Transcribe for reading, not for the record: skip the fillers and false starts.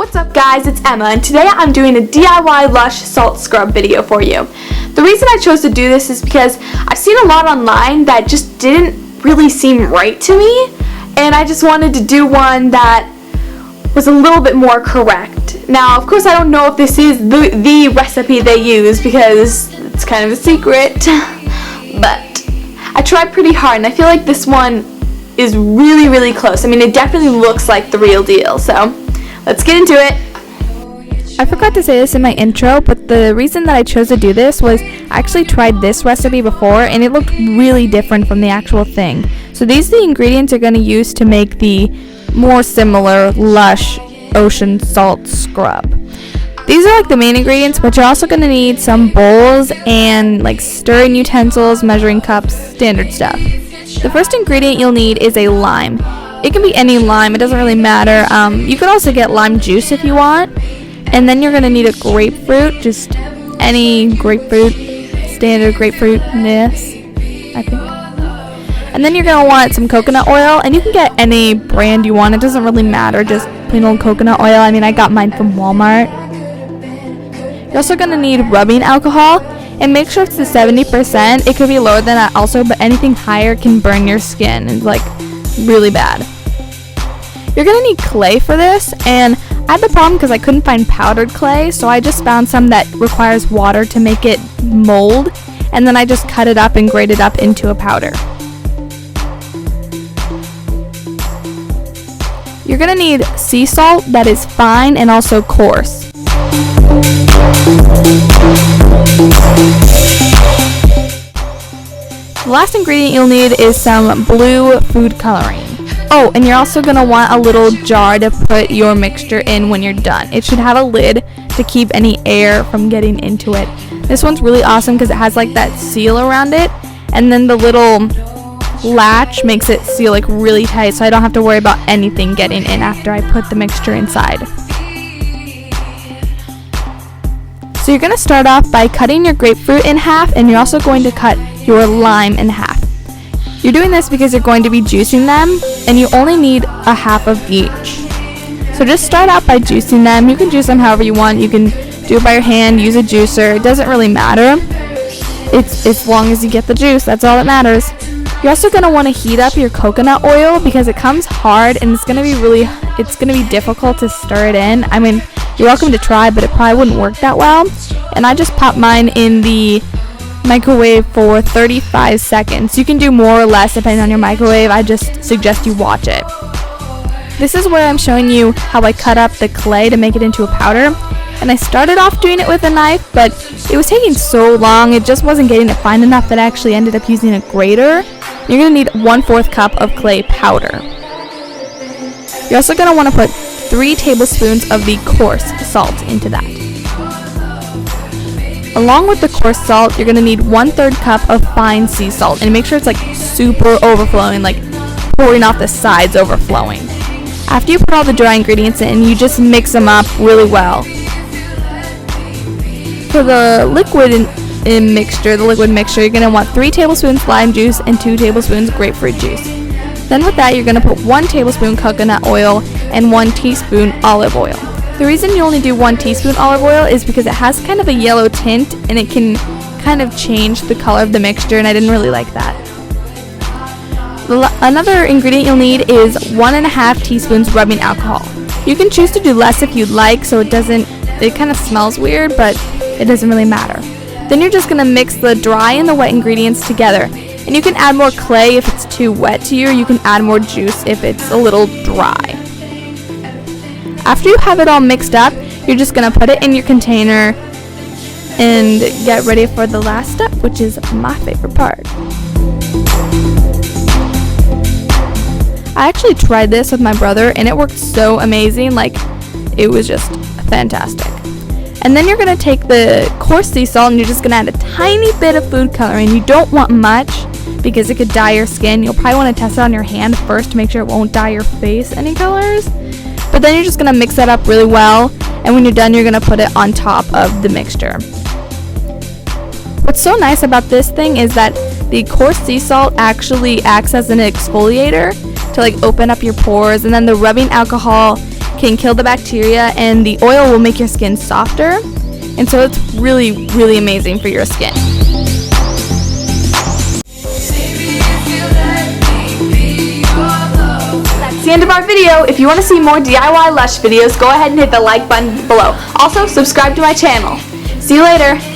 What's up guys, it's Emma, and today I'm doing a DIY Lush salt scrub video for you. The reason I chose to do this is because I've seen a lot online that just didn't really seem right to me, and I just wanted to do one that was a little bit more correct. Now, of course, I don't know if this is the recipe they use because it's kind of a secret, but I tried pretty hard, and I feel like this one is really close. I mean, it definitely looks like the real deal, so let's get into it. I forgot to say this in my intro, but the reason that I chose to do this was I actually tried this recipe before and it looked really different from the actual thing. So these are the ingredients you're going to use to make the more similar Lush ocean salt scrub. These are like the main ingredients, but you're also going to need some bowls and like stirring utensils, measuring cups, standard stuff. The first ingredient you'll need is a lime. It can be any lime, it doesn't really matter. You could also get lime juice if you want. And then you're going to need a grapefruit, just any grapefruit, standard grapefruitness, I think. And then you're going to want some coconut oil, and you can get any brand you want, it doesn't really matter, just plain old coconut oil. I mean, I got mine from Walmart. You're also going to need rubbing alcohol, and make sure it's the 70%. It could be lower than that also, but anything higher can burn your skin. It's like really bad. You're gonna need clay for this, and I had the problem because I couldn't find powdered clay, so I just found some that requires water to make it mold, and then I just cut it up and grate it up into a powder. You're gonna need sea salt that is fine and also coarse. The last ingredient you'll need is some blue food coloring. Oh, and you're also going to want a little jar to put your mixture in when you're done. It should have a lid to keep any air from getting into it. This one's really awesome because it has like that seal around it, and then the little latch makes it seal like really tight, so I don't have to worry about anything getting in after I put the mixture inside. So you're going to start off by cutting your grapefruit in half, and you're also going to cut your lime in half. You're doing this because you're going to be juicing them, and you only need a half of each. So just start out by juicing them. You can juice them however you want. You can do it by your hand, use a juicer. It doesn't really matter. It's as long as you get the juice, that's all that matters. You're also going to want to heat up your coconut oil because it comes hard and it's going to be difficult to stir it in. I mean, you're welcome to try, but it probably wouldn't work that well. And I just popped mine in the microwave for 35 seconds. You can do more or less depending on your microwave. I just suggest you watch it. This is where I'm showing you how I cut up the clay to make it into a powder. And I started off doing it with a knife, but it was taking so long, it just wasn't getting it fine enough that I actually ended up using a grater. You're going to need 1/4 cup of clay powder. You're also going to want to put 3 tablespoons of the coarse salt into that. Along with the coarse salt, you're going to need 1/3 cup of fine sea salt, and make sure it's like super overflowing, like pouring off the sides overflowing. After you put all the dry ingredients in, you just mix them up really well. For the liquid mixture, you're going to want 3 tablespoons lime juice and 2 tablespoons grapefruit juice. Then with that, you're going to put 1 tablespoon coconut oil and 1 teaspoon olive oil. The reason you only do 1 teaspoon olive oil is because it has kind of a yellow tint and it can kind of change the color of the mixture, and I didn't really like that. Another ingredient you'll need is 1.5 teaspoons rubbing alcohol. You can choose to do less if you'd like, so it kind of smells weird, but it doesn't really matter. Then you're just going to mix the dry and the wet ingredients together. And you can add more clay if it's too wet to you, or you can add more juice if it's a little dry. After you have it all mixed up, you're just going to put it in your container and get ready for the last step, which is my favorite part. I actually tried this with my brother and it worked so amazing, like it was just fantastic. And then you're going to take the coarse sea salt and you're just going to add a tiny bit of food coloring. You don't want much because it could dye your skin. You'll probably want to test it on your hand first to make sure it won't dye your face any colors. But then you're just going to mix that up really well, and when you're done, you're going to put it on top of the mixture. What's so nice about this thing is that the coarse sea salt actually acts as an exfoliator to like open up your pores, and then the rubbing alcohol can kill the bacteria, and the oil will make your skin softer. And so it's really, really amazing for your skin. That's the end of our video. If you want to see more DIY Lush videos, go ahead and hit the like button below. Also, subscribe to my channel. See you later.